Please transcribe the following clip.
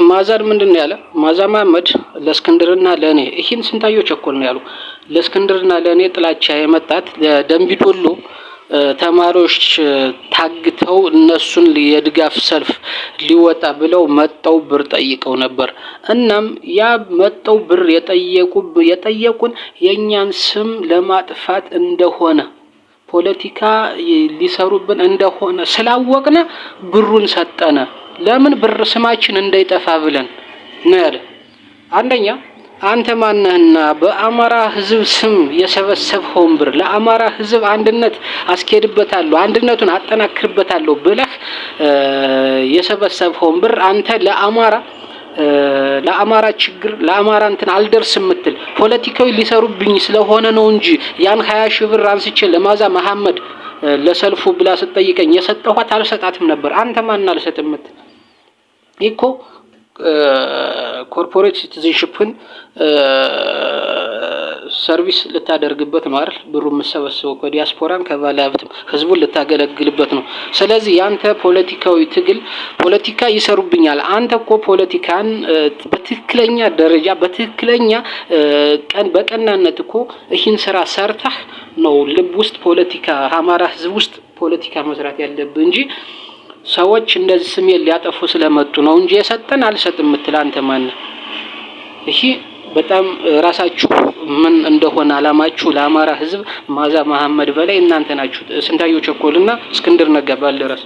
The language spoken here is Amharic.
ማዛር ምንድነው ያለ? ማዛ መሐመድ ለእስክንድርና ለኔ ይህን ስንታየው ቸኮል ነው ያሉ። ለእስክንድርና ለኔ ጥላቻ የመጣት ደምቢዶሎ ተማሪዎች ታግተው እነሱን የድጋፍ ሰልፍ ሊወጣ ብለው መጠው ብር ጠይቀው ነበር። እናም ያ መጠው ብር የጠየቁን የኛን ስም ለማጥፋት እንደሆነ ፖለቲካ ሊሰሩብን እንደሆነ ስላወቅነ ብሩን ሰጠነ። ለምን ብር ስማችን እንዳይጠፋ ብለን ነው ያለ። አንደኛ አንተ ማነህና በአማራ ህዝብ ስም የሰበሰብኸውን ብር ለአማራ ህዝብ አንድነት አስኬድበታለሁ አንድነቱን አጠናክርበታለሁ ብለህ የሰበሰብኸውን ብር አንተ ለአማራ ችግር ለአማራ እንትን አልደርስም ምትል ፖለቲካዊ ሊሰሩብኝ ስለሆነ ነው እንጂ ያን 20 ሺህ ብር አንስቼ ለማዛ መሐመድ ለሰልፉ ብላ ስትጠይቀኝ የሰጠኋት አልሰጣትም ነበር። አንተ ማን አልሰጥም ምትል ኢኮ ኮርፖሬት ሲቲዝንሺፕን ሰርቪስ ልታደርግበት ነው አይደል? ብሩ የምሰበስበው ከዲያስፖራም ከባለ ሀብትም ህዝቡን ልታገለግልበት ነው። ስለዚህ ያንተ ፖለቲካዊ ትግል ፖለቲካ ይሰሩብኛል። አንተ እኮ ፖለቲካን በትክክለኛ ደረጃ በትክክለኛ በቀናነት እኮ ይህን ስራ ሰርተህ ነው ልብ ውስጥ ፖለቲካ አማራ ህዝብ ውስጥ ፖለቲካ መስራት ያለብህ እንጂ ሰዎች እንደዚህ ስሜን ሊያጠፉ ስለመጡ ነው እንጂ የሰጠን አልሰጥም ምትል አንተ ማን? እሺ በጣም ራሳችሁ ምን እንደሆነ አላማችሁ ለአማራ ህዝብ ማዛ መሐመድ በላይ እናንተ ናችሁ። ስንታየው ቸኮልና እስክንድር ነጋ ባልደረስ